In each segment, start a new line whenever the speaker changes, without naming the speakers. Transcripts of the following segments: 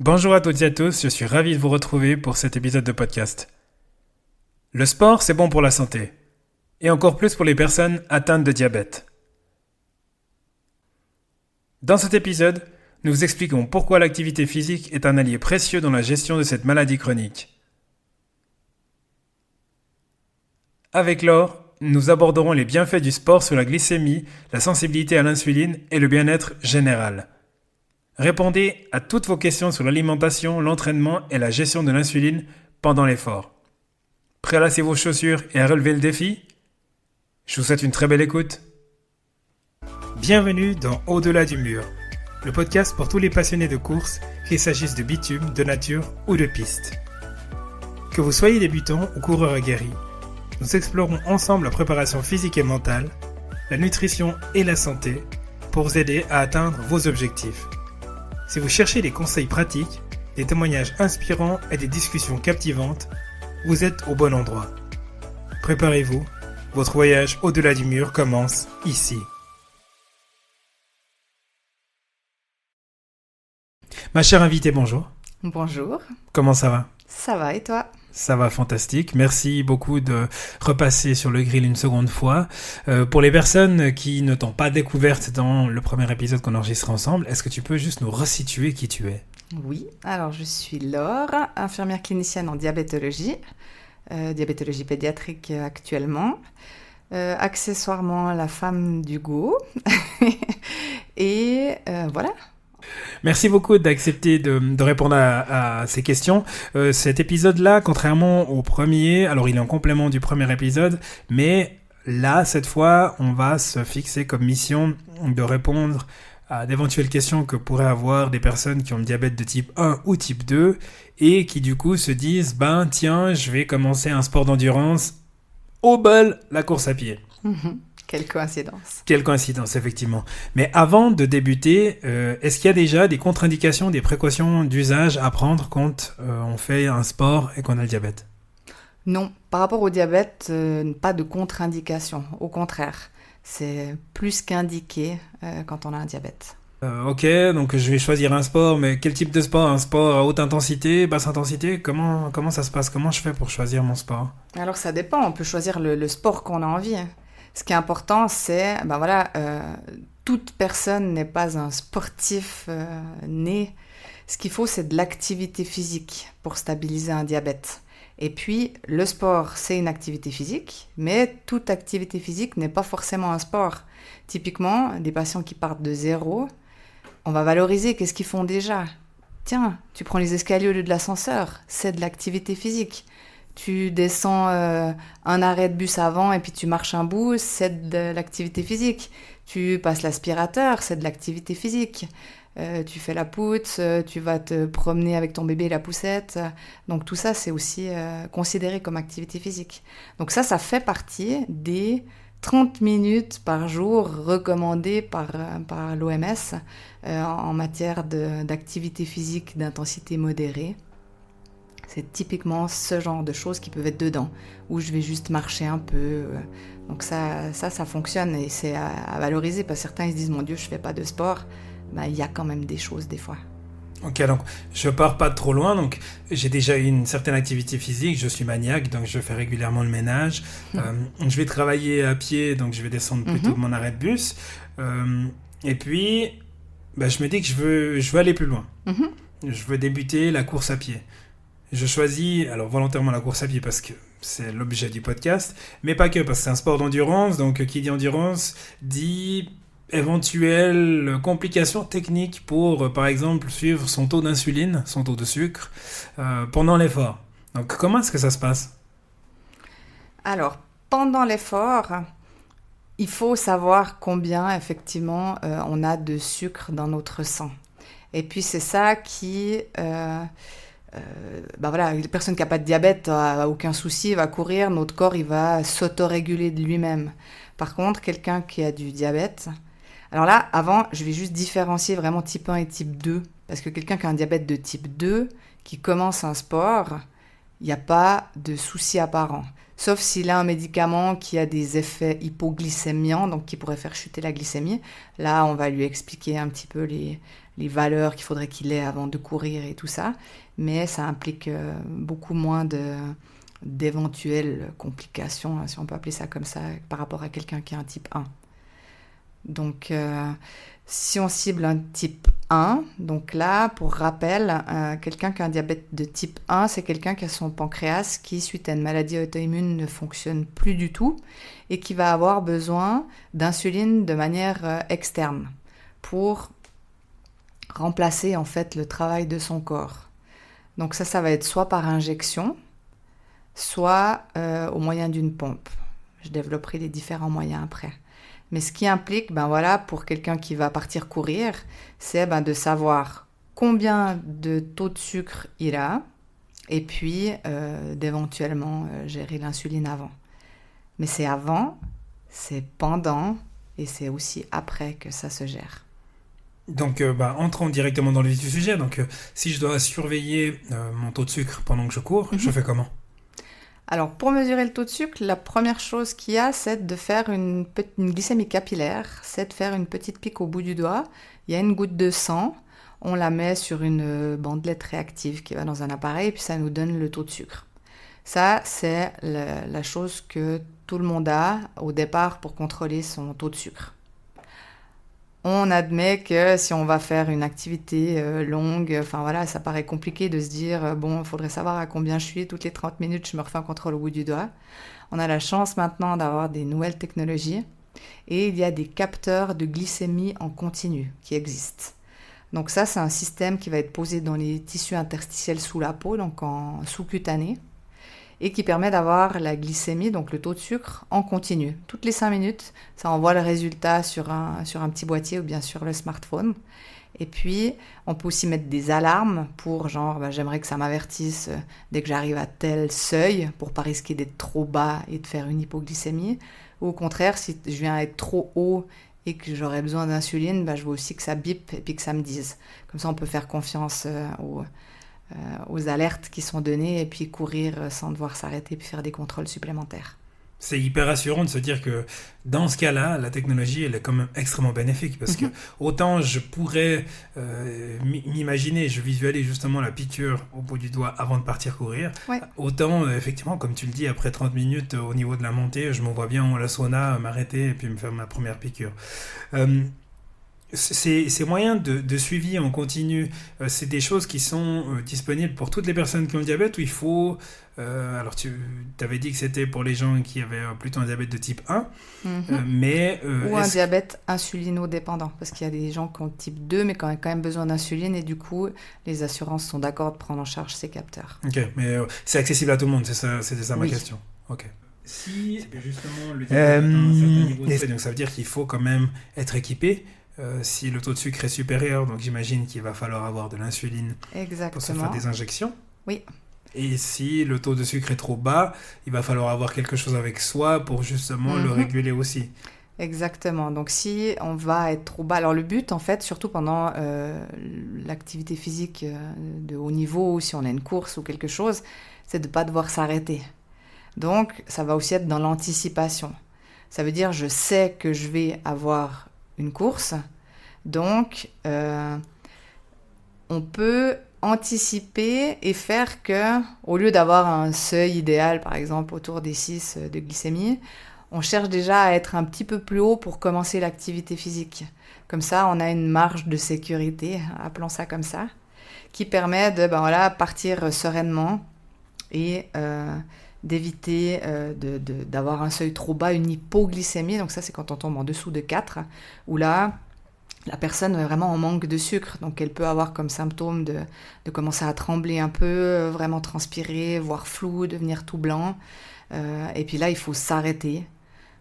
Bonjour à toutes et à tous, je suis ravi de vous retrouver pour cet épisode de podcast. Le sport, c'est bon pour la santé, et encore plus pour les personnes atteintes de diabète. Dans cet épisode, nous vous expliquons pourquoi l'activité physique est un allié précieux dans la gestion de cette maladie chronique. Avec Laure, nous aborderons les bienfaits du sport sur la glycémie, la sensibilité à l'insuline et le bien-être général. Répondez à toutes vos questions sur l'alimentation, l'entraînement et la gestion de l'insuline pendant l'effort. Prêt à lasser vos chaussures et à relever le défi ? Je vous souhaite une très belle écoute. Bienvenue dans Au-delà du mur, le podcast pour tous les passionnés de course, qu'il s'agisse de bitume, de nature ou de piste. Que vous soyez débutant ou coureur aguerri, nous explorons ensemble la préparation physique et mentale, la nutrition et la santé pour vous aider à atteindre vos objectifs. Si vous cherchez des conseils pratiques, des témoignages inspirants et des discussions captivantes, vous êtes au bon endroit. Préparez-vous, votre voyage au-delà du mur commence ici. Ma chère invitée, bonjour.
Bonjour.
Comment ça va ?
Ça va et toi ?
Ça va fantastique. Merci beaucoup de repasser sur le grill une seconde fois. Pour les personnes qui ne t'ont pas découverte dans le premier épisode qu'on enregistre ensemble, est-ce que tu peux juste nous resituer qui tu es ?
Oui, alors je suis Laure, infirmière clinicienne en diabétologie, diabétologie pédiatrique actuellement, accessoirement la femme d'Hugo. Et voilà.
Merci beaucoup d'accepter de répondre à ces questions. Cet épisode-là, contrairement au premier, alors il est en complément du premier épisode, mais là, cette fois, on va se fixer comme mission de répondre à d'éventuelles questions que pourraient avoir des personnes qui ont le diabète de type 1 ou type 2 et qui du coup se disent, tiens, je vais commencer un sport d'endurance, au bol, la course à pied.
Quelle coïncidence.
Quelle coïncidence, effectivement. Mais avant de débuter, est-ce qu'il y a déjà des contre-indications, des précautions d'usage à prendre quand on fait un sport et qu'on a le diabète ?
Non, par rapport au diabète, pas de contre-indication. Au contraire, c'est plus qu'indiqué quand on a un diabète.
Ok, donc je vais choisir un sport, mais quel type de sport ? Un sport à haute intensité, basse intensité ? Comment ça se passe ? Comment je fais pour choisir mon sport ?
Alors ça dépend, on peut choisir le sport qu'on a envie. Ce qui est important, c'est, toute personne n'est pas un sportif né. Ce qu'il faut, c'est de l'activité physique pour stabiliser un diabète. Et puis, le sport, c'est une activité physique, mais toute activité physique n'est pas forcément un sport. Typiquement, des patients qui partent de zéro, on va valoriser qu'est-ce qu'ils font déjà. Tiens, tu prends les escaliers au lieu de l'ascenseur, c'est de l'activité physique. Tu descends un arrêt de bus avant et puis tu marches un bout, c'est de l'activité physique. Tu passes l'aspirateur, c'est de l'activité physique. Tu fais la poutre, tu vas te promener avec ton bébé et la poussette. Donc tout ça, c'est aussi considéré comme activité physique. Donc ça fait partie des 30 minutes par jour recommandées par l'OMS en matière d'activité physique d'intensité modérée. C'est typiquement ce genre de choses qui peuvent être dedans, où je vais juste marcher un peu. Donc ça fonctionne et c'est à valoriser, parce que certains ils se disent « Mon Dieu, je fais pas de sport ». Il y a quand même des choses des fois.
Ok, donc je pars pas trop loin, donc j'ai déjà eu une certaine activité physique, je suis maniaque, donc je fais régulièrement le ménage. Je vais travailler à pied, donc je vais descendre plutôt de mon arrêt de bus. Et puis, je me dis que je veux aller plus loin. Je veux débuter la course à pied. Je choisis alors volontairement la course à pied parce que c'est l'objet du podcast, mais pas que, parce que c'est un sport d'endurance, donc qui dit endurance dit éventuelles complications techniques pour, par exemple, suivre son taux d'insuline, son taux de sucre, pendant l'effort. Donc comment est-ce que ça se passe ?
Alors, pendant l'effort, il faut savoir combien, effectivement, on a de sucre dans notre sang. Et puis c'est ça qui... une personne qui n'a pas de diabète n'a aucun souci, va courir, notre corps il va s'autoréguler de lui-même. Par contre, quelqu'un qui a du diabète, alors là, avant, je vais juste différencier vraiment type 1 et type 2, parce que quelqu'un qui a un diabète de type 2, qui commence un sport, il n'y a pas de souci apparent. Sauf s'il a un médicament qui a des effets hypoglycémiants, donc qui pourrait faire chuter la glycémie. Là, on va lui expliquer un petit peu les valeurs qu'il faudrait qu'il ait avant de courir et tout ça, mais ça implique beaucoup moins d'éventuelles complications, si on peut appeler ça comme ça, par rapport à quelqu'un qui a un type 1. Donc, si on cible un type 1, donc là, pour rappel, quelqu'un qui a un diabète de type 1, c'est quelqu'un qui a son pancréas qui, suite à une maladie auto-immune, ne fonctionne plus du tout et qui va avoir besoin d'insuline de manière externe pour remplacer en fait le travail de son corps. Donc ça va être soit par injection, soit au moyen d'une pompe. Je développerai les différents moyens après. Mais ce qui implique, pour quelqu'un qui va partir courir, c'est de savoir combien de taux de sucre il a et puis d'éventuellement gérer l'insuline avant. Mais c'est avant, c'est pendant et c'est aussi après que ça se gère.
Donc, entrons directement dans le vif du sujet. Donc, si je dois surveiller mon taux de sucre pendant que je cours, je fais comment ?
Alors, pour mesurer le taux de sucre, la première chose qu'il y a, c'est de faire une glycémie capillaire, c'est de faire une petite pique au bout du doigt. Il y a une goutte de sang, on la met sur une bandelette réactive qui va dans un appareil, et puis ça nous donne le taux de sucre. Ça, c'est la chose que tout le monde a au départ pour contrôler son taux de sucre. On admet que si on va faire une activité longue, ça paraît compliqué de se dire il faudrait savoir à combien je suis, toutes les 30 minutes, je me refais un contrôle au bout du doigt. On a la chance maintenant d'avoir des nouvelles technologies et il y a des capteurs de glycémie en continu qui existent. Donc ça, c'est un système qui va être posé dans les tissus interstitiels sous la peau, donc en sous-cutané, et qui permet d'avoir la glycémie, donc le taux de sucre, en continu. Toutes les 5 minutes, ça envoie le résultat sur un petit boîtier ou bien sur le smartphone. Et puis, on peut aussi mettre des alarmes pour j'aimerais que ça m'avertisse dès que j'arrive à tel seuil pour pas risquer d'être trop bas et de faire une hypoglycémie. Ou au contraire, si je viens à être trop haut et que j'aurais besoin d'insuline, je veux aussi que ça bip et puis que ça me dise. Comme ça, on peut faire confiance aux alertes qui sont données et puis courir sans devoir s'arrêter puis faire des contrôles supplémentaires.
C'est hyper rassurant de se dire que dans ce cas-là, la technologie, elle est quand même extrêmement bénéfique parce que autant je pourrais m'imaginer, je visualise justement la piqûre au bout du doigt avant de partir courir, autant effectivement, comme tu le dis, après 30 minutes au niveau de la montée, je me vois bien la sauna m'arrêter et puis me faire ma première piqûre. Ces moyens de suivi en continu, c'est des choses qui sont disponibles pour toutes les personnes qui ont le diabète ou il faut... alors tu avais dit que c'était pour les gens qui avaient plutôt un diabète de type 1, mais...
ou un diabète insulino-dépendant, parce qu'il y a des gens qui ont type 2 mais qui ont quand même besoin d'insuline et du coup les assurances sont d'accord de prendre en charge ces capteurs.
Ok, mais c'est accessible à tout le monde, c'était ça ma question. Ok. Si justement le diabète atteint un certain niveau de... donc ça veut dire qu'il faut quand même être équipé. Si le taux de sucre est supérieur, donc j'imagine qu'il va falloir avoir de l'insuline pour se faire des injections.
Oui.
Et si le taux de sucre est trop bas, il va falloir avoir quelque chose avec soi pour justement le réguler aussi.
Exactement. Donc si on va être trop bas, alors le but en fait, surtout pendant l'activité physique de haut niveau, ou si on a une course ou quelque chose, c'est de ne pas devoir s'arrêter. Donc ça va aussi être dans l'anticipation. Ça veut dire je sais que je vais avoir une course, donc on peut anticiper et faire que, au lieu d'avoir un seuil idéal, par exemple autour des 6 de glycémie, on cherche déjà à être un petit peu plus haut pour commencer l'activité physique. Comme ça, on a une marge de sécurité, appelons ça comme ça, qui permet de partir sereinement et d'éviter d'avoir un seuil trop bas, une hypoglycémie. Donc ça, c'est quand on tombe en dessous de 4, où là, la personne est vraiment en manque de sucre. Donc elle peut avoir comme symptôme de commencer à trembler un peu, vraiment transpirer, voir flou, devenir tout blanc. Et puis là, il faut s'arrêter,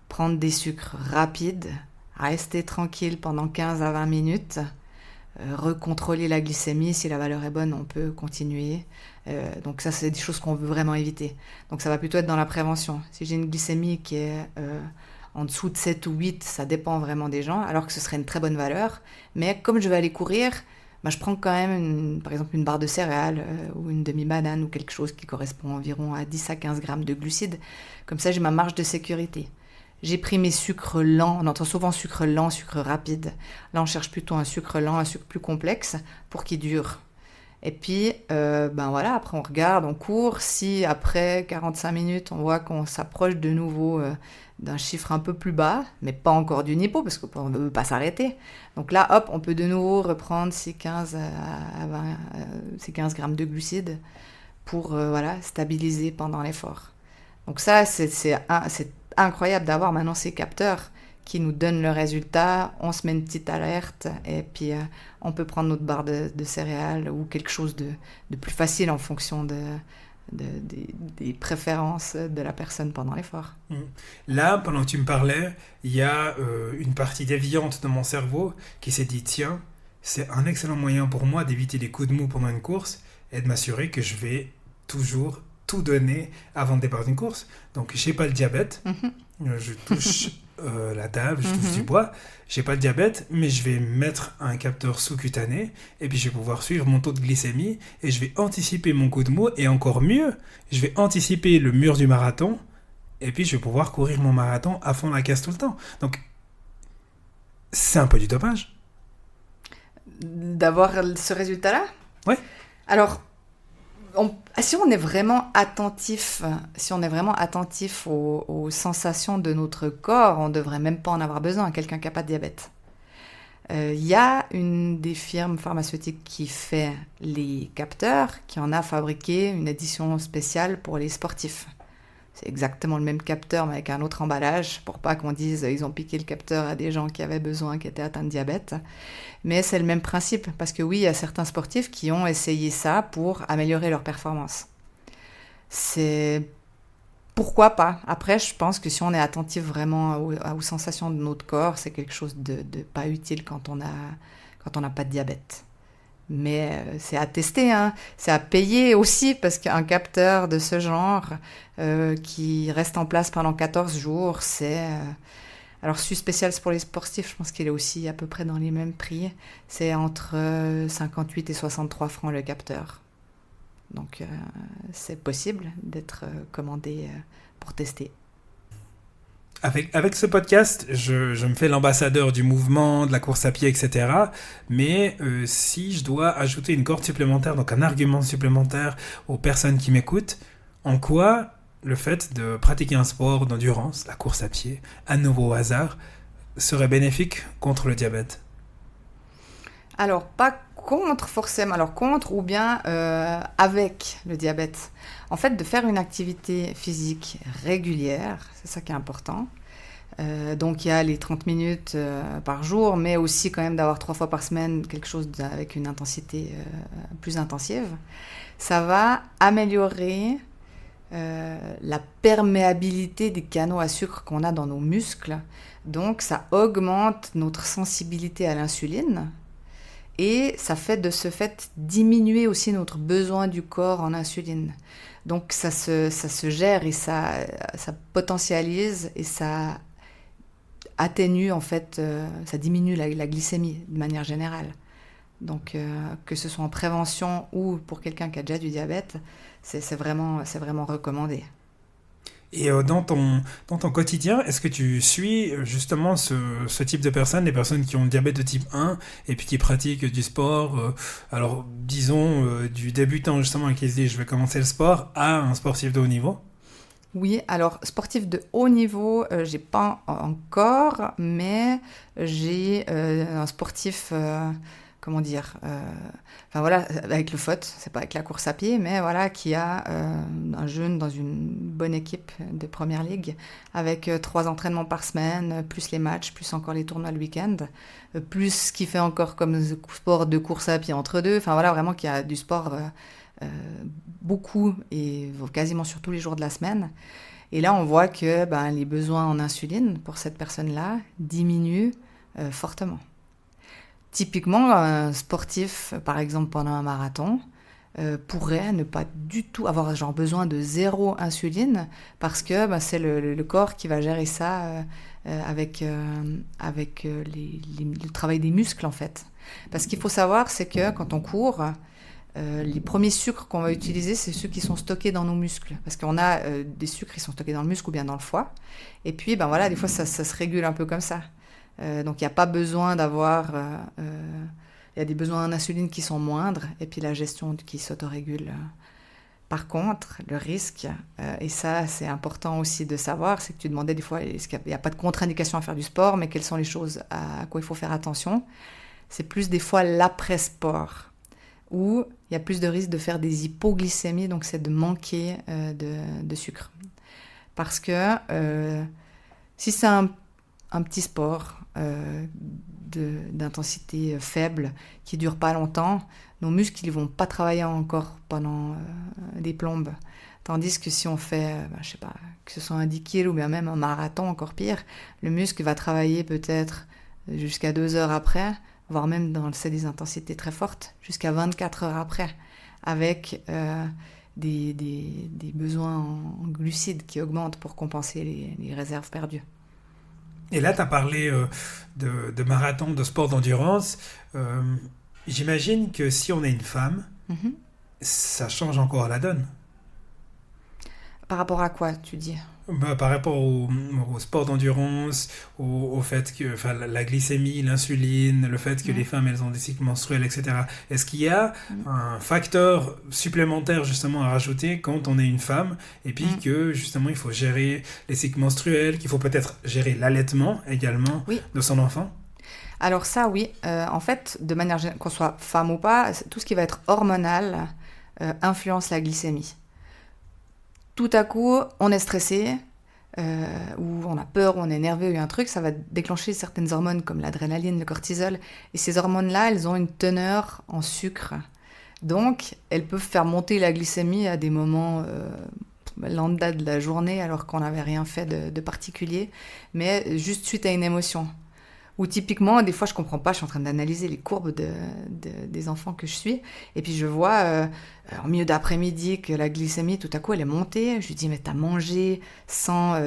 prendre des sucres rapides, rester tranquille pendant 15 à 20 minutes, recontrôler la glycémie. Si la valeur est bonne, on peut continuer. Donc ça, c'est des choses qu'on veut vraiment éviter. Donc ça va plutôt être dans la prévention. Si j'ai une glycémie qui est en dessous de 7 ou 8, ça dépend vraiment des gens, alors que ce serait une très bonne valeur. Mais comme je vais aller courir, je prends quand même, par exemple, une barre de céréales ou une demi-banane ou quelque chose qui correspond environ à 10 à 15 grammes de glucides. Comme ça, j'ai ma marge de sécurité. j'ai pris mes sucres lents. On entend souvent sucre lent, sucre rapide. Là, on cherche plutôt un sucre lent, un sucre plus complexe pour qu'il dure. Et puis, voilà, après on regarde, on court. Si après 45 minutes, on voit qu'on s'approche de nouveau d'un chiffre un peu plus bas, mais pas encore du hypo, parce qu'on ne veut pas s'arrêter. Donc là, hop, on peut de nouveau reprendre ces 15 à 20, ces 15 grammes de glucides pour stabiliser pendant l'effort. Donc ça, c'est incroyable d'avoir maintenant ces capteurs qui nous donnent le résultat. On se met une petite alerte et puis on peut prendre notre barre de céréales ou quelque chose de plus facile en fonction des préférences de la personne pendant l'effort.
Là, pendant que tu me parlais, il y a une partie déviante de mon cerveau qui s'est dit, tiens, c'est un excellent moyen pour moi d'éviter les coups de mou pendant une course et de m'assurer que je vais toujours tout donner avant le départ d'une course. Donc, j'ai pas le diabète, je touche la table, je touche du bois, j'ai pas le diabète, mais je vais mettre un capteur sous-cutané et puis je vais pouvoir suivre mon taux de glycémie et je vais anticiper mon coup de mou et encore mieux, je vais anticiper le mur du marathon et puis je vais pouvoir courir mon marathon à fond la caisse tout le temps. Donc, c'est un peu du dopage.
D'avoir ce résultat-là ?
Ouais.
Alors, si on est vraiment attentif aux sensations de notre corps, on ne devrait même pas en avoir besoin à quelqu'un qui n'a pas de diabète. Il y a une des firmes pharmaceutiques qui fait les capteurs, qui en a fabriqué une édition spéciale pour les sportifs. C'est exactement le même capteur, mais avec un autre emballage, pour pas qu'on dise ils ont piqué le capteur à des gens qui avaient besoin, qui étaient atteints de diabète. Mais c'est le même principe, parce que oui, il y a certains sportifs qui ont essayé ça pour améliorer leur performance. C'est... Pourquoi pas ? Après, je pense que si on est attentif vraiment aux sensations de notre corps, c'est quelque chose de pas utile quand on n'a pas de diabète. Mais c'est à tester, hein. C'est à payer aussi, parce qu'un capteur de ce genre qui reste en place pendant 14 jours, c'est... Alors, celui spécial pour les sportifs, je pense qu'il est aussi à peu près dans les mêmes prix. C'est entre 58 et 63 francs le capteur. Donc, c'est possible d'être commandé pour tester.
Avec ce podcast, je me fais l'ambassadeur du mouvement, de la course à pied, etc. Mais si je dois ajouter une corde supplémentaire, donc un argument supplémentaire aux personnes qui m'écoutent, en quoi le fait de pratiquer un sport d'endurance, la course à pied, à nouveau au hasard, serait bénéfique contre le diabète ?
Alors, pas contre forcément, alors contre ou bien avec le diabète. En fait, de faire une activité physique régulière, c'est ça qui est important. Donc, il y a les 30 minutes par jour, mais aussi quand même d'avoir 3 fois par semaine quelque chose avec une intensité plus intensive. Ça va améliorer la perméabilité des canaux à sucre qu'on a dans nos muscles. Donc, ça augmente notre sensibilité à l'insuline. Et ça fait de ce fait diminuer aussi notre besoin du corps en insuline. Donc ça se gère et ça potentialise et ça atténue en fait, ça diminue la glycémie de manière générale. Donc que ce soit en prévention ou pour quelqu'un qui a déjà du diabète, c'est vraiment recommandé.
Et dans ton quotidien, est-ce que tu suis justement ce type de personnes, les personnes qui ont le diabète de type 1 et puis qui pratiquent du sport, alors disons du débutant justement qui se dit je vais commencer le sport à un sportif de haut niveau ?
Oui, alors sportif de haut niveau, j'ai pas encore, mais j'ai un sportif... avec le FOT, c'est pas avec la course à pied, mais voilà, qui a un jeune dans une bonne équipe de Première Ligue, avec 3 entraînements par semaine, plus les matchs, plus encore les tournois le week-end, plus ce qu'il fait encore comme sport de course à pied entre deux, enfin voilà, vraiment qu'il y a du sport beaucoup et quasiment sur tous les jours de la semaine. Et là, on voit que les besoins en insuline pour cette personne-là diminuent fortement. Typiquement, un sportif, par exemple pendant un marathon, pourrait ne pas du tout avoir besoin de 0 insuline parce que c'est le corps qui va gérer ça avec le travail des muscles en fait. Parce qu'il faut savoir, c'est que quand on court, Les premiers sucres qu'on va utiliser, c'est ceux qui sont stockés dans nos muscles. Parce qu'on a des sucres qui sont stockés dans le muscle ou bien dans le foie. Et puis, ben voilà, des fois, ça se régule un peu comme ça. Donc, il n'y a pas besoin d'avoir... Il y a des besoins en insuline qui sont moindres. Et puis, la gestion qui s'autorégule. Par contre, le risque, et ça, c'est important aussi de savoir, c'est que tu demandais des fois, est-ce qu'il n'y a pas de contre-indication à faire du sport, mais quelles sont les choses à quoi il faut faire attention. C'est plus des fois l'après-sport, où il y a plus de risque de faire des hypoglycémies, donc c'est de manquer de sucre. Parce que si c'est un petit sport d'intensité faible, qui ne dure pas longtemps, nos muscles ne vont pas travailler encore pendant des plombes. Tandis que si on fait, je sais pas, que ce soit un 10 kg ou bien même un marathon, encore pire, le muscle va travailler peut-être jusqu'à 2 heures après, voire même dans des intensités très fortes, jusqu'à 24 heures après, avec des besoins en glucides qui augmentent pour compenser les réserves perdues.
Et là, tu as parlé de marathon, de sport d'endurance. J'imagine que si on est une femme, ça change encore la donne.
Par rapport à quoi, tu dis ?
Par rapport au sport d'endurance, au fait que la glycémie, l'insuline, le fait que les femmes elles ont des cycles menstruels, etc. Est-ce qu'il y a un facteur supplémentaire justement à rajouter quand on est une femme et puis que justement il faut gérer les cycles menstruels, qu'il faut peut-être gérer l'allaitement également de son enfant ?
Alors ça, oui. En fait, de manière générale, qu'on soit femme ou pas, tout ce qui va être hormonal influence la glycémie. Tout à coup, on est stressé, ou on a peur, ou on est nerveux, ou un truc, ça va déclencher certaines hormones comme l'adrénaline, le cortisol. Et ces hormones-là, elles ont une teneur en sucre. Donc, elles peuvent faire monter la glycémie à des moments lambda de la journée, alors qu'on n'avait rien fait de particulier, mais juste suite à une émotion. Ou typiquement, des fois, je comprends pas, je suis en train d'analyser les courbes des enfants que je suis, et puis je vois en milieu d'après-midi que la glycémie, tout à coup, elle est montée. Je lui dis, mais t'as mangé sans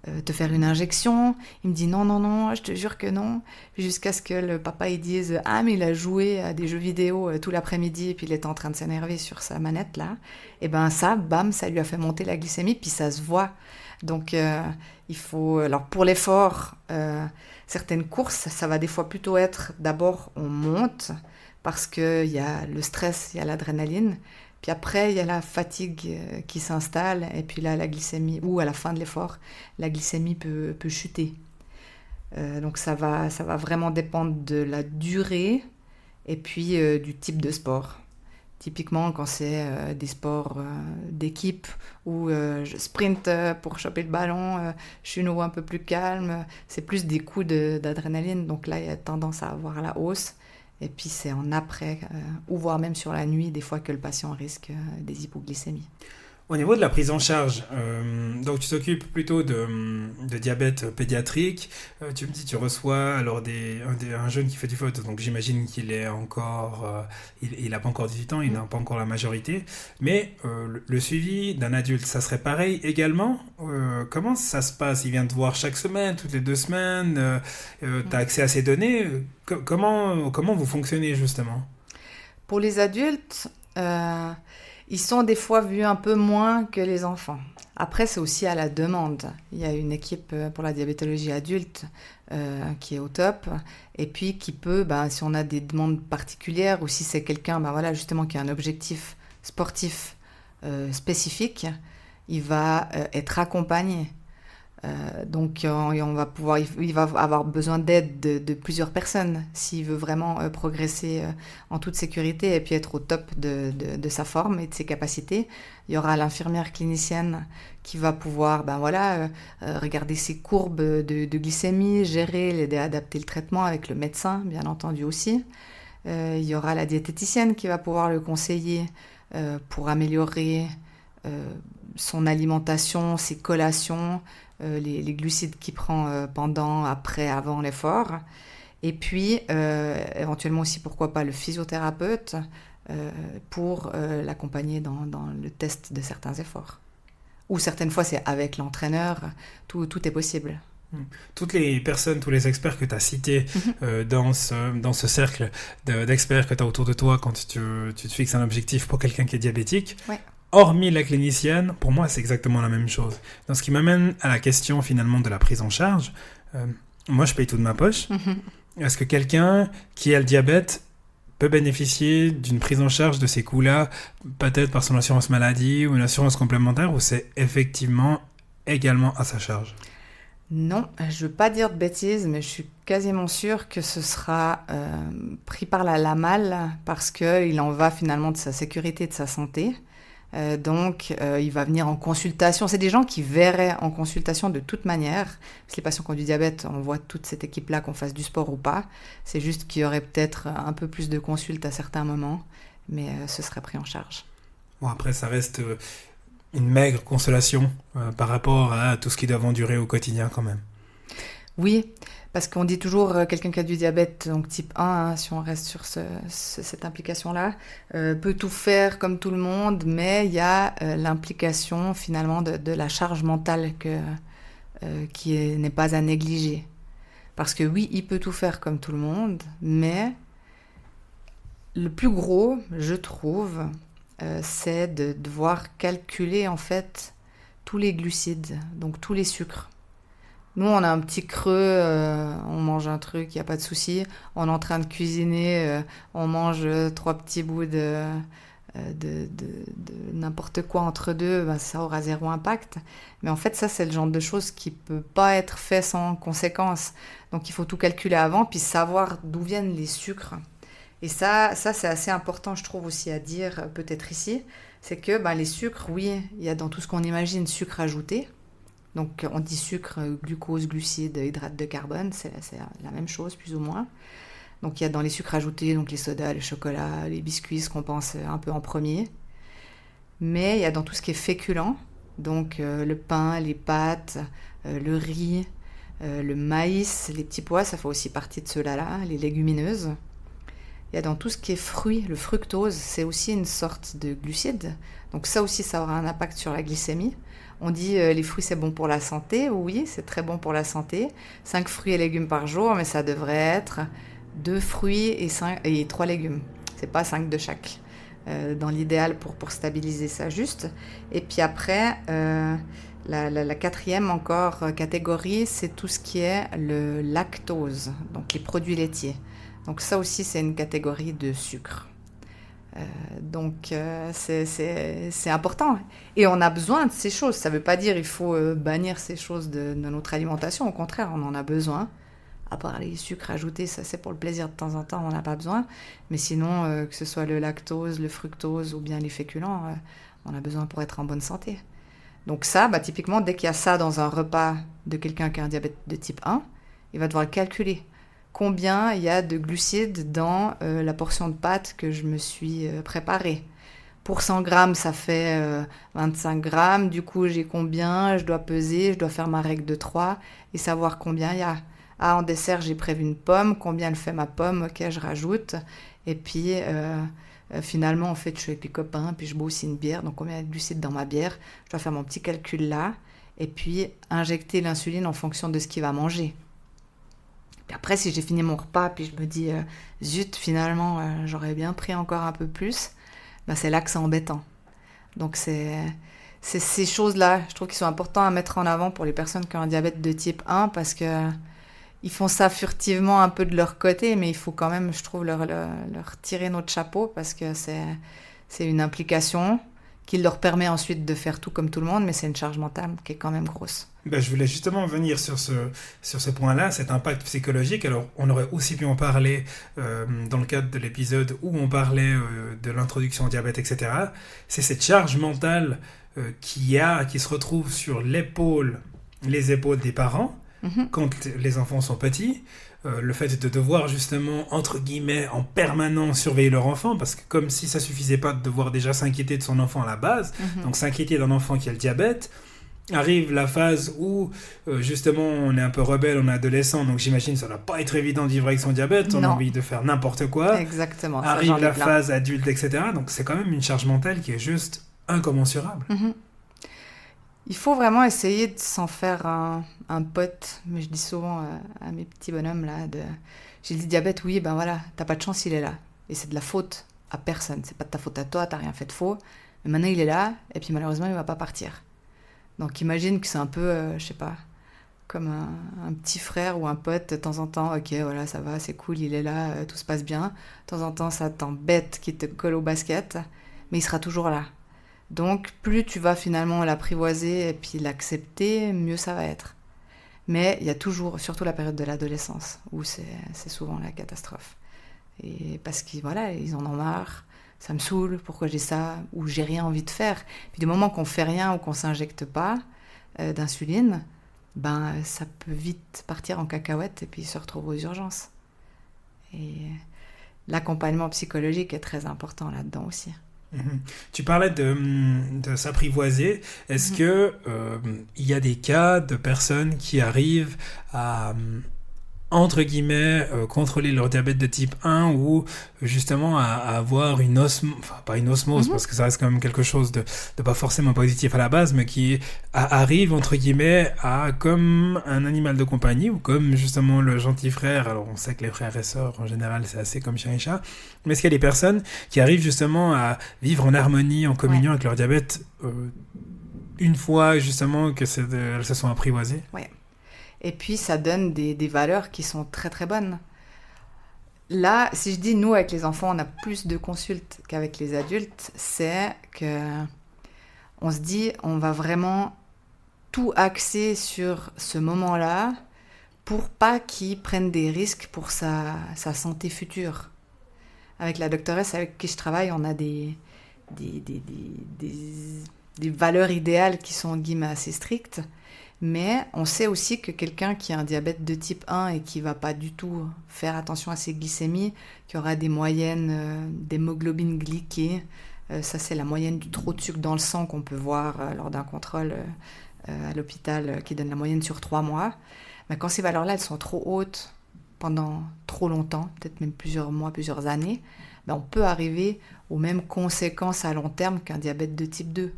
te faire une injection ? Il me dit, non, je te jure que non. Puis jusqu'à ce que le papa, il dise, ah, mais il a joué à des jeux vidéo tout l'après-midi, et puis il était en train de s'énerver sur sa manette, là. Et ben ça, bam, ça lui a fait monter la glycémie, puis ça se voit. Donc, il faut... Alors, pour l'effort... certaines courses, ça va des fois plutôt être, d'abord, on monte, parce qu'il y a le stress, il y a l'adrénaline, puis après, il y a la fatigue qui s'installe, et puis là, la glycémie, ou à la fin de l'effort, la glycémie peut chuter. Donc ça va vraiment dépendre de la durée, et puis du type de sport. Typiquement, quand c'est des sports d'équipe où je sprinte pour choper le ballon, je suis nouveau un peu plus calme, c'est plus des coups d'adrénaline. Donc là, il y a tendance à avoir la hausse. Et puis c'est en après, ou voire même sur la nuit, des fois que le patient risque des hypoglycémies.
Au niveau de la prise en charge, donc tu t'occupes plutôt de diabète pédiatrique. Tu me dis tu reçois alors un jeune qui fait du foot, donc j'imagine qu'il est encore, il n'a pas encore 18 ans, il n'a pas encore la majorité. Mais le suivi d'un adulte, ça serait pareil également. Comment ça se passe ? Il vient te voir chaque semaine, toutes les 2 semaines. Tu as accès à ces données. Comment vous fonctionnez justement ?
Pour les adultes, ils sont des fois vus un peu moins que les enfants. Après, c'est aussi à la demande. Il y a une équipe pour la diabétologie adulte qui est au top, et puis qui peut, si on a des demandes particulières, ou si c'est quelqu'un justement qui a un objectif sportif spécifique, il va être accompagné. Donc il va avoir besoin d'aide de plusieurs personnes s'il veut vraiment progresser en toute sécurité et puis être au top de sa forme et de ses capacités. Il y aura l'infirmière clinicienne qui va pouvoir regarder ses courbes de glycémie, gérer, l'aider à adapter le traitement avec le médecin, bien entendu aussi. Il y aura la diététicienne qui va pouvoir le conseiller pour améliorer son alimentation, ses collations, les glucides qu'il prend pendant, après, avant l'effort. Et puis, éventuellement aussi, pourquoi pas, le physiothérapeute pour l'accompagner dans le test de certains efforts. Ou certaines fois, c'est avec l'entraîneur. Tout est possible.
Toutes les personnes, tous les experts que tu as cités dans ce cercle d'experts que tu as autour de toi quand tu te fixes un objectif pour quelqu'un qui est diabétique, hormis la clinicienne, pour moi, c'est exactement la même chose. Donc, ce qui m'amène à la question finalement de la prise en charge. Moi, je paye tout de ma poche. Est-ce que quelqu'un qui a le diabète peut bénéficier d'une prise en charge de ces coûts-là, peut-être par son assurance maladie ou une assurance complémentaire, ou c'est effectivement également à sa charge?
Non, je ne veux pas dire de bêtises, mais je suis quasiment sûre que ce sera pris par la malle parce qu'il en va finalement de sa sécurité, de sa santé. Donc, il va venir en consultation. C'est des gens qui verraient en consultation de toute manière. Parce que les patients qui ont du diabète, on voit toute cette équipe-là, qu'on fasse du sport ou pas. C'est juste qu'il y aurait peut-être un peu plus de consultes à certains moments, mais ce serait pris en charge.
Bon, après, ça reste une maigre consolation par rapport à tout ce qu'ils doivent endurer au quotidien quand même.
Oui, parce qu'on dit toujours quelqu'un qui a du diabète, donc type 1, hein, si on reste sur cette implication-là, peut tout faire comme tout le monde, mais il y a l'implication finalement de la charge mentale qui n'est pas à négliger. Parce que oui, il peut tout faire comme tout le monde, mais le plus gros, je trouve, c'est de devoir calculer en fait tous les glucides, donc tous les sucres. Nous, on a un petit creux, on mange un truc, il n'y a pas de souci. On est en train de cuisiner, on mange 3 petits bouts de n'importe quoi entre deux, ben, ça aura 0 impact. Mais en fait, ça, c'est le genre de choses qui ne peut pas être fait sans conséquence. Donc, il faut tout calculer avant, puis savoir d'où viennent les sucres. Et ça c'est assez important, je trouve, aussi à dire, peut-être ici. C'est que ben, les sucres, oui, il y a dans tout ce qu'on imagine sucre ajouté. Donc, on dit sucre, glucose, glucides, hydrates de carbone, c'est la même chose, plus ou moins. Donc, il y a dans les sucres ajoutés, donc les sodas, le chocolat, les biscuits, ce qu'on pense un peu en premier. Mais il y a dans tout ce qui est féculent, donc le pain, les pâtes, le riz, le maïs, les petits pois, ça fait aussi partie de ceux-là, les légumineuses. Il y a dans tout ce qui est fruits, le fructose, c'est aussi une sorte de glucide. Donc ça aussi, ça aura un impact sur la glycémie. On dit les fruits, c'est bon pour la santé. Oui, c'est très bon pour la santé. 5 fruits et légumes par jour, mais ça devrait être 2 fruits et 3 légumes. C'est pas 5 de chaque. Dans l'idéal pour stabiliser ça juste. Et puis après, la quatrième encore catégorie, c'est tout ce qui est le lactose, donc les produits laitiers. Donc ça aussi, c'est une catégorie de sucre. Donc c'est important. Et on a besoin de ces choses. Ça ne veut pas dire qu'il faut bannir ces choses de notre alimentation. Au contraire, on en a besoin. À part les sucres ajoutés, ça c'est pour le plaisir de temps en temps, on n'a pas besoin. Mais sinon, que ce soit le lactose, le fructose ou bien les féculents, on a besoin pour être en bonne santé. Donc ça, bah, typiquement, dès qu'il y a ça dans un repas de quelqu'un qui a un diabète de type 1, il va devoir calculer combien il y a de glucides dans la portion de pâtes que je me suis préparée. Pour 100 grammes, ça fait 25 grammes. Du coup, j'ai combien? Je dois peser, je dois faire ma règle de 3 et savoir combien il y a. Ah, en dessert, j'ai prévu une pomme. Combien elle fait ma pomme? Ok, je rajoute. Et puis, finalement, en fait, je suis avec les copains, puis je bois aussi une bière. Donc, combien il y a de glucides dans ma bière? Je dois faire mon petit calcul là. Et puis, injecter l'insuline en fonction de ce qu'il va manger. Puis après, si j'ai fini mon repas, puis je me dis, zut, finalement, j'aurais bien pris encore un peu plus, ben c'est là que c'est embêtant. Donc, c'est ces choses-là, je trouve qu'ils sont importants à mettre en avant pour les personnes qui ont un diabète de type 1, parce que ils font ça furtivement un peu de leur côté, mais il faut quand même, je trouve, leur tirer notre chapeau, parce que c'est une implication qui leur permet ensuite de faire tout comme tout le monde, mais c'est une charge mentale qui est quand même grosse.
Ben, je voulais justement venir sur ce point-là, cet impact psychologique. Alors, on aurait aussi pu en parler dans le cadre de l'épisode où on parlait de l'introduction au diabète, etc. C'est cette charge mentale qui se retrouve sur les épaules des parents quand les enfants sont petits. Le fait de devoir justement, entre guillemets, en permanence surveiller leur enfant, parce que comme si ça suffisait pas de devoir déjà s'inquiéter de son enfant à la base, donc s'inquiéter d'un enfant qui a le diabète, arrive la phase où justement on est un peu rebelle, on est adolescent, donc j'imagine que ça ne doit pas être évident de vivre avec son diabète, on a envie de faire n'importe quoi.
Exactement.
Arrive la phase adulte, etc. Donc c'est quand même une charge mentale qui est juste incommensurable.
Il faut vraiment essayer de s'en faire un pote. Mais je dis souvent à mes petits bonhommes, là, j'ai dit diabète, oui, ben voilà, t'as pas de chance, il est là. Et c'est de la faute à personne. C'est pas de ta faute à toi, t'as rien fait de faux. Mais maintenant, il est là, et puis malheureusement, il va pas partir. Donc imagine que c'est un peu, je sais pas, comme un petit frère ou un pote, de temps en temps, ok, voilà, ça va, c'est cool, il est là, tout se passe bien. De temps en temps, ça t'embête qu'il te colle au basket, mais il sera toujours là. Donc, plus tu vas finalement l'apprivoiser et puis l'accepter, mieux ça va être. Mais il y a toujours, surtout la période de l'adolescence, où c'est souvent la catastrophe. Et parce qu'ils voilà, ils en ont marre, ça me saoule, pourquoi j'ai ça, ou j'ai rien envie de faire. Puis du moment qu'on fait rien ou qu'on s'injecte pas d'insuline, ben ça peut vite partir en cacahuète et puis se retrouver aux urgences. Et l'accompagnement psychologique est très important là-dedans aussi.
Tu parlais de s'apprivoiser. Est-ce que il y a des cas de personnes qui arrivent à entre guillemets contrôler leur diabète de type 1 ou justement à avoir une osmose, enfin pas une osmose parce que ça reste quand même quelque chose de pas forcément positif à la base, mais qui arrive entre guillemets à, comme un animal de compagnie ou comme justement le gentil frère. Alors on sait que les frères et sœurs en général c'est assez comme chien et chat, mais est-ce qu'il y a des personnes qui arrivent justement à vivre en harmonie, en communion avec leur diabète une fois justement que elles se sont apprivoisées?
Ouais. Et puis, ça donne des valeurs qui sont très, très bonnes. Là, si je dis, nous, avec les enfants, on a plus de consultes qu'avec les adultes, c'est que on se dit, on va vraiment tout axer sur ce moment-là pour pas qu'ils prennent des risques pour sa santé future. Avec la doctoresse avec qui je travaille, on a des valeurs idéales qui sont, en guillemets, assez strictes. Mais on sait aussi que quelqu'un qui a un diabète de type 1 et qui ne va pas du tout faire attention à ses glycémies, qui aura des moyennes d'hémoglobine glyquée, ça c'est la moyenne du trop de sucre dans le sang qu'on peut voir lors d'un contrôle à l'hôpital qui donne la moyenne sur 3 mois. Mais quand ces valeurs-là elles sont trop hautes pendant trop longtemps, peut-être même plusieurs mois, plusieurs années, ben on peut arriver aux mêmes conséquences à long terme qu'un diabète de type 2.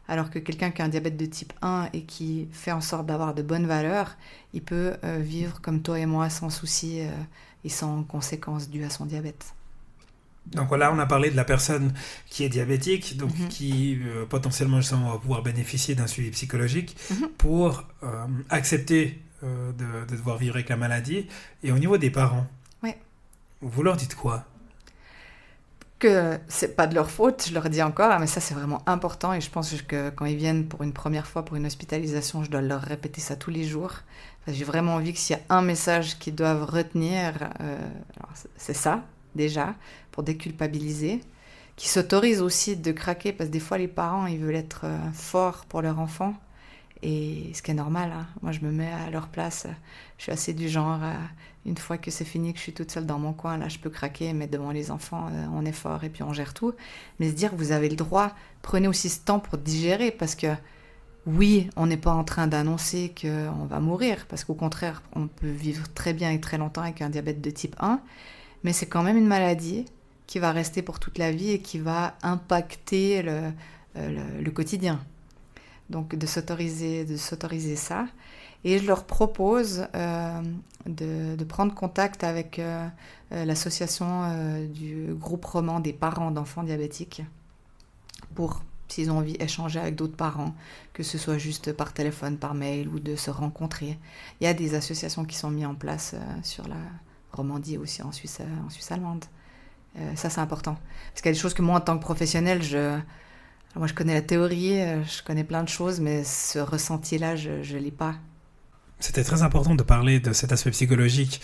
Alors que quelqu'un qui a un diabète de type 1 et qui fait en sorte d'avoir de bonnes valeurs, il peut vivre comme toi et moi sans souci et sans conséquences dues à son diabète.
Donc voilà, on a parlé de la personne qui est diabétique, donc qui potentiellement justement va pouvoir bénéficier d'un suivi psychologique pour accepter de devoir vivre avec la maladie. Et au niveau des parents, vous leur dites quoi ?
Que c'est pas de leur faute, je leur dis encore, mais ça c'est vraiment important et je pense que quand ils viennent pour une première fois pour une hospitalisation, je dois leur répéter ça tous les jours. J'ai vraiment envie que s'il y a un message qu'ils doivent retenir, alors c'est ça déjà, pour déculpabiliser, qu'ils s'autorisent aussi de craquer parce que des fois les parents ils veulent être forts pour leur enfant et ce qui est normal, hein. Moi je me mets à leur place, je suis assez du genre une fois que c'est fini, que je suis toute seule dans mon coin, là, je peux craquer, mais devant les enfants, on est fort et puis on gère tout. Mais se dire, vous avez le droit, prenez aussi ce temps pour digérer, parce que oui, on n'est pas en train d'annoncer qu'on va mourir, parce qu'au contraire, on peut vivre très bien et très longtemps avec un diabète de type 1, mais c'est quand même une maladie qui va rester pour toute la vie et qui va impacter le quotidien. Donc de s'autoriser ça. Et je leur propose de prendre contact avec l'association du groupe roman des parents d'enfants diabétiques pour, s'ils ont envie, échanger avec d'autres parents, que ce soit juste par téléphone, par mail ou de se rencontrer. Il y a des associations qui sont mises en place sur la Romandie aussi en Suisse allemande. Ça, c'est important. Parce qu'il y a des choses que moi, en tant que professionnel, moi, je connais la théorie, je connais plein de choses, mais ce ressenti-là, je ne l'ai pas.
C'était très important de parler de cet aspect psychologique,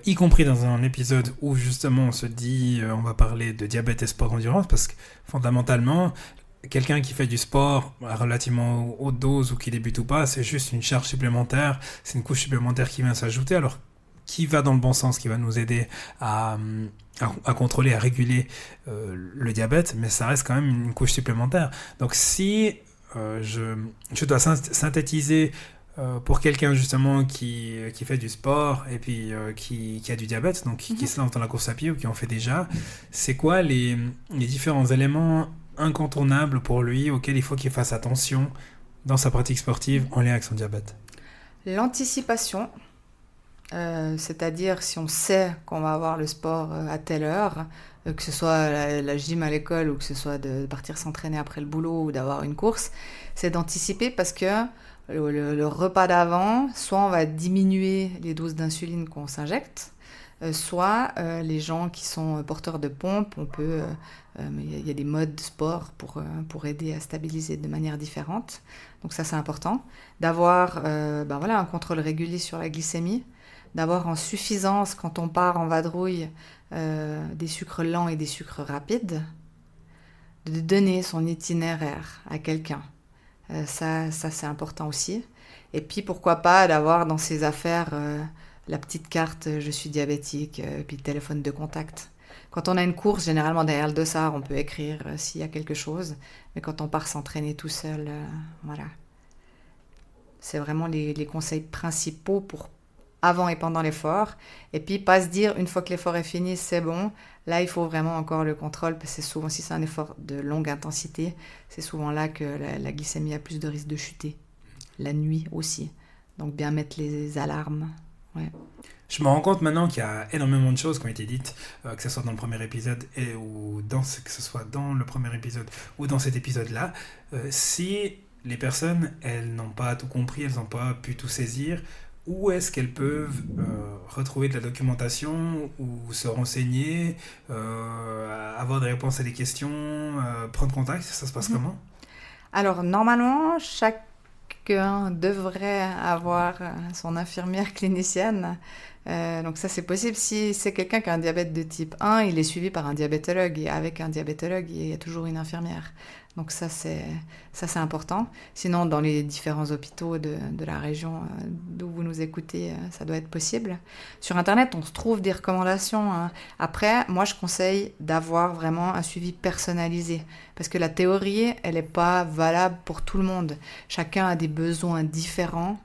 y compris dans un épisode où justement on se dit on va parler de diabète et sport endurance, parce que fondamentalement, quelqu'un qui fait du sport à relativement haute dose ou qui débute ou pas, c'est juste une charge supplémentaire, c'est une couche supplémentaire qui vient s'ajouter, alors qui va dans le bon sens, qui va nous aider à contrôler, à réguler le diabète, mais ça reste quand même une couche supplémentaire. Donc si je dois synthétiser pour quelqu'un justement qui fait du sport et puis qui a du diabète, donc qui se lance dans la course à pied ou qui en fait déjà, c'est quoi les différents éléments incontournables pour lui auxquels il faut qu'il fasse attention dans sa pratique sportive en lien avec son diabète?
L'anticipation, c'est-à-dire si on sait qu'on va avoir le sport à telle heure, que ce soit la gym à l'école ou que ce soit de partir s'entraîner après le boulot ou d'avoir une course, c'est d'anticiper parce que le repas d'avant, soit on va diminuer les doses d'insuline qu'on s'injecte, soit les gens qui sont porteurs de pompes, il y a des modes de sport pour aider à stabiliser de manière différente. Donc ça c'est important. D'avoir un contrôle régulier sur la glycémie, d'avoir en suffisance quand on part en vadrouille des sucres lents et des sucres rapides, de donner son itinéraire à quelqu'un. Ça c'est important aussi. Et puis pourquoi pas d'avoir dans ses affaires la petite carte je suis diabétique, puis le téléphone de contact. Quand on a une course, généralement derrière le dossard, on peut écrire s'il y a quelque chose. Mais quand on part s'entraîner tout seul, voilà. C'est vraiment les conseils principaux pour avant et pendant l'effort. Et puis, pas se dire, une fois que l'effort est fini, c'est bon. Là, il faut vraiment encore le contrôle, parce que c'est souvent, si c'est un effort de longue intensité, c'est souvent là que la glycémie a plus de risque de chuter. La nuit aussi. Donc, bien mettre les alarmes. Ouais.
Je me rends compte maintenant qu'il y a énormément de choses qui ont été dites, que ce soit dans le premier épisode que ce soit dans le premier épisode ou dans cet épisode-là. Si les personnes, elles n'ont pas tout compris, elles n'ont pas pu tout saisir, où est-ce qu'elles peuvent retrouver de la documentation ou se renseigner, avoir des réponses à des questions, prendre contact, ça se passe comment?
Alors, normalement, chacun devrait avoir son infirmière clinicienne. Donc ça, c'est possible. Si c'est quelqu'un qui a un diabète de type 1, il est suivi par un diabétologue. Et avec un diabétologue, il y a toujours une infirmière. Donc ça, c'est important. Sinon, dans les différents hôpitaux de la région d'où vous nous écoutez, ça doit être possible. Sur Internet, on se trouve des recommandations. Hein. Après, moi, je conseille d'avoir vraiment un suivi personnalisé. Parce que la théorie, elle n'est pas valable pour tout le monde. Chacun a des besoins différents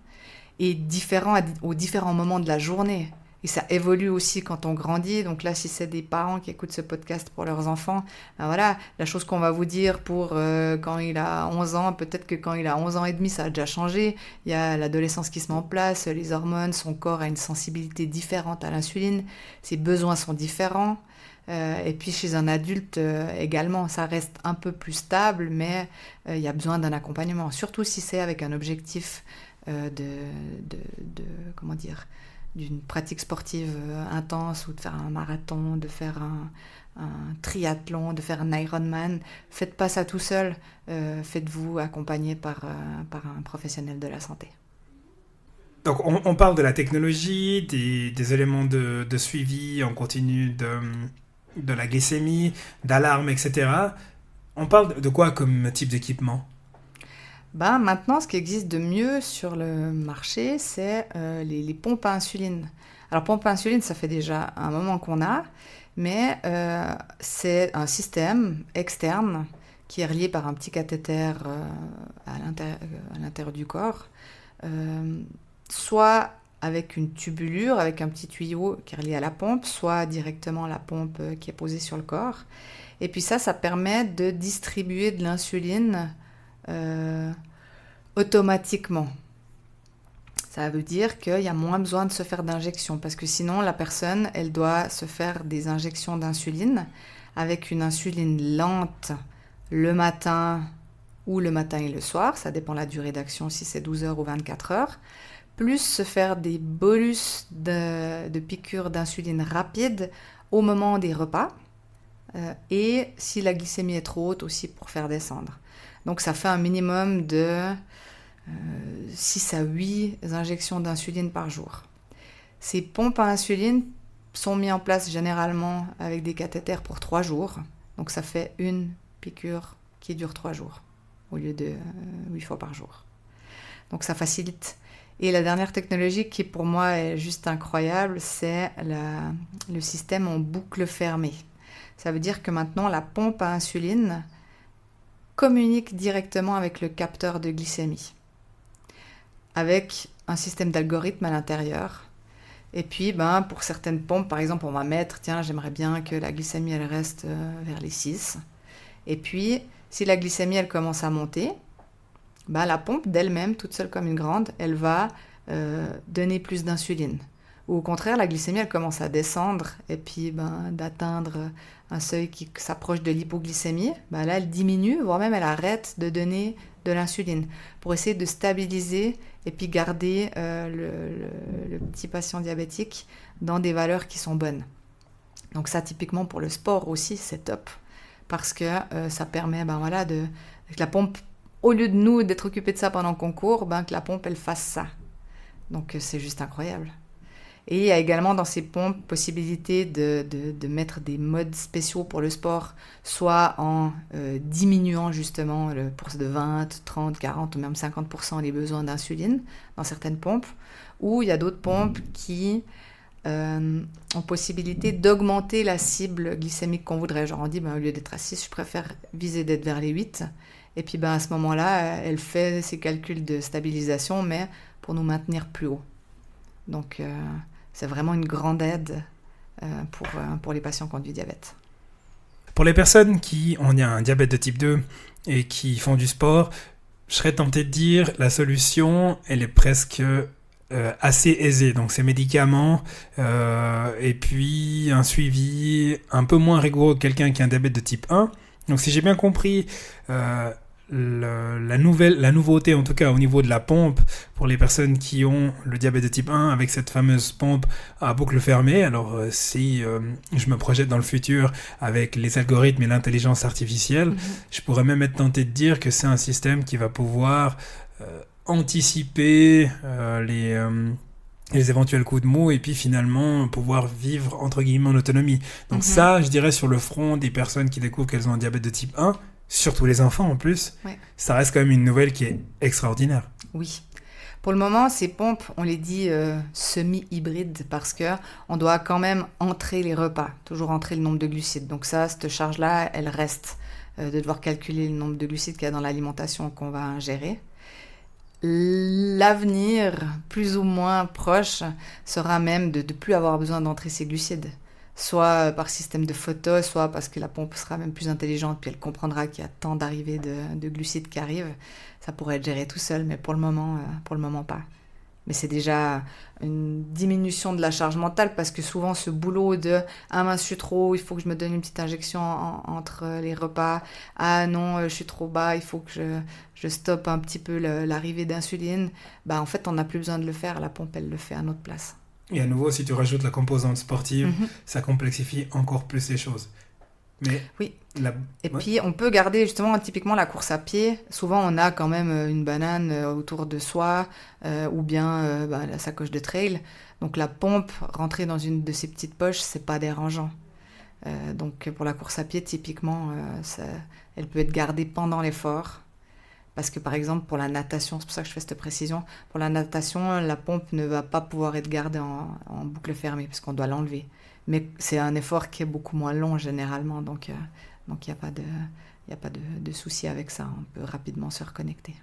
et différents aux différents moments de la journée. Et ça évolue aussi quand on grandit. Donc là, si c'est des parents qui écoutent ce podcast pour leurs enfants, ben voilà, la chose qu'on va vous dire pour quand il a 11 ans, peut-être que quand il a 11 ans et demi, ça a déjà changé. Il y a l'adolescence qui se met en place, les hormones, son corps a une sensibilité différente à l'insuline, ses besoins sont différents. Et puis chez un adulte également, ça reste un peu plus stable, mais il y a besoin d'un accompagnement, surtout si c'est avec un objectif comment dire, d'une pratique sportive intense ou de faire un marathon, de faire un triathlon, de faire un Ironman. Faites pas ça tout seul, faites-vous accompagner par un professionnel de la santé.
Donc on parle de la technologie, des éléments de suivi en continu de la glycémie, d'alarme, etc. On parle de quoi comme type d'équipement?
Maintenant, ce qui existe de mieux sur le marché, c'est les pompes à insuline. Alors, pompes à insuline, ça fait déjà un moment qu'on a, mais c'est un système externe qui est relié par un petit cathéter à l'intérieur du corps, soit avec une tubulure, avec un petit tuyau qui est relié à la pompe, soit directement la pompe qui est posée sur le corps. Et puis ça permet de distribuer de l'insuline automatiquement. Ça veut dire qu'il y a moins besoin de se faire d'injections parce que sinon la personne, elle doit se faire des injections d'insuline avec une insuline lente le matin ou le matin et le soir, ça dépend de la durée d'action, si c'est 12 heures ou 24 heures, plus se faire des bolus de piqûres d'insuline rapide au moment des repas et si la glycémie est trop haute aussi pour faire descendre. Donc ça fait un minimum de 6 à 8 injections d'insuline par jour. Ces pompes à insuline sont mises en place généralement avec des cathéters pour 3 jours. Donc ça fait une piqûre qui dure 3 jours au lieu de 8 fois par jour. Donc ça facilite. Et la dernière technologie qui pour moi est juste incroyable, c'est le système en boucle fermée. Ça veut dire que maintenant la pompe à insuline communique directement avec le capteur de glycémie, avec un système d'algorithme à l'intérieur. Et puis, pour certaines pompes, par exemple, on va mettre, j'aimerais bien que la glycémie, elle reste vers les 6. Et puis, si la glycémie, elle commence à monter, la pompe d'elle-même, toute seule comme une grande, elle va donner plus d'insuline. Ou au contraire, la glycémie, elle commence à descendre et puis d'atteindre un seuil qui s'approche de l'hypoglycémie, là, elle diminue, voire même elle arrête de donner de l'insuline pour essayer de stabiliser et puis garder le petit patient diabétique dans des valeurs qui sont bonnes. Donc ça, typiquement pour le sport aussi, c'est top parce que ça permet que la pompe, au lieu de nous d'être occupés de ça pendant qu'on court, que la pompe, elle fasse ça. Donc c'est juste incroyable. Et il y a également dans ces pompes possibilité de mettre des modes spéciaux pour le sport, soit en diminuant justement pour de 20, 30, 40 ou même 50% les besoins d'insuline dans certaines pompes, ou il y a d'autres pompes qui ont possibilité d'augmenter la cible glycémique qu'on voudrait. Genre on dit au lieu d'être à 6, je préfère viser d'être vers les 8. Et puis à ce moment-là, elle fait ses calculs de stabilisation, mais pour nous maintenir plus haut. Donc c'est vraiment une grande aide pour les patients qui ont du diabète.
Pour les personnes qui ont un diabète de type 2 et qui font du sport, je serais tenté de dire la solution, elle est presque assez aisée. Donc ces médicaments et puis un suivi un peu moins rigoureux que quelqu'un qui a un diabète de type 1. Donc si j'ai bien compris, la nouveauté en tout cas au niveau de la pompe pour les personnes qui ont le diabète de type 1 avec cette fameuse pompe à boucle fermée. Alors si je me projette dans le futur avec les algorithmes et l'intelligence artificielle, je pourrais même être tenté de dire que c'est un système qui va pouvoir anticiper les éventuels coups de mou et puis finalement pouvoir vivre entre guillemets en autonomie. Donc ça, je dirais sur le front des personnes qui découvrent qu'elles ont un diabète de type 1, surtout les enfants en plus, ça reste quand même une nouvelle qui est extraordinaire.
Oui. Pour le moment, ces pompes, on les dit semi-hybrides parce qu'on doit quand même entrer les repas, toujours entrer le nombre de glucides. Donc ça, cette charge-là, elle reste de devoir calculer le nombre de glucides qu'il y a dans l'alimentation qu'on va ingérer. L'avenir, plus ou moins proche, sera même de ne plus avoir besoin d'entrer ces glucides. Soit par système de photo, soit parce que la pompe sera même plus intelligente, puis elle comprendra qu'il y a tant d'arrivées de glucides qui arrivent. Ça pourrait être géré tout seul, mais pour le moment pas. Mais c'est déjà une diminution de la charge mentale, parce que souvent ce boulot de « Ah mince, je suis trop haut, il faut que je me donne une petite injection entre les repas. Ah non, je suis trop bas, il faut que je stoppe un petit peu l'arrivée d'insuline. » En fait, on n'a plus besoin de le faire, la pompe, elle le fait à notre place.
Et à nouveau, si tu rajoutes la composante sportive, ça complexifie encore plus les choses. Mais
oui. Puis, on peut garder justement typiquement la course à pied. Souvent, on a quand même une banane autour de soi ou bien la sacoche de trail. Donc, la pompe, rentrer dans une de ces petites poches, c'est pas dérangeant. Donc, pour la course à pied, typiquement, elle peut être gardée pendant l'effort. Parce que par exemple, pour la natation, c'est pour ça que je fais cette précision, pour la natation, la pompe ne va pas pouvoir être gardée en boucle fermée, parce qu'on doit l'enlever. Mais c'est un effort qui est beaucoup moins long généralement, donc il n'y a pas de souci avec ça, on peut rapidement se reconnecter.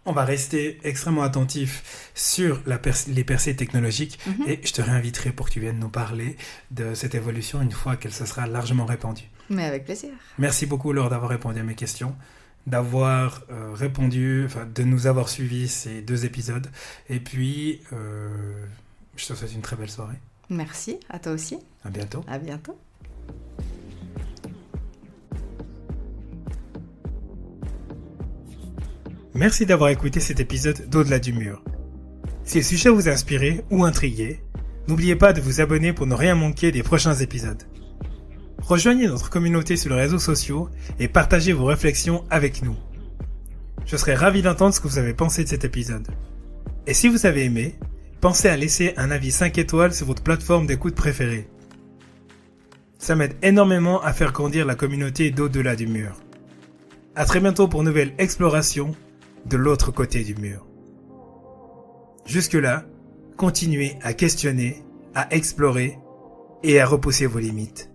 On va rester extrêmement attentif sur les percées technologiques et je te réinviterai pour que tu viennes nous parler de cette évolution une fois qu'elle se sera largement répandue.
Mais avec plaisir.
Merci beaucoup Laure d'avoir répondu à mes questions, d'avoir de nous avoir suivis ces 2 épisodes. Et puis, je te souhaite une très belle soirée.
Merci, à toi aussi.
À bientôt.
À bientôt.
Merci d'avoir écouté cet épisode d'Au-delà du mur. Si le sujet vous a inspiré ou intrigué, n'oubliez pas de vous abonner pour ne rien manquer des prochains épisodes. Rejoignez notre communauté sur les réseaux sociaux et partagez vos réflexions avec nous. Je serai ravi d'entendre ce que vous avez pensé de cet épisode. Et si vous avez aimé, pensez à laisser un avis 5 étoiles sur votre plateforme d'écoute préférée. Ça m'aide énormément à faire grandir la communauté d'Au-delà du mur. À très bientôt pour une nouvelle exploration de l'autre côté du mur. Jusque-là, continuez à questionner, à explorer et à repousser vos limites.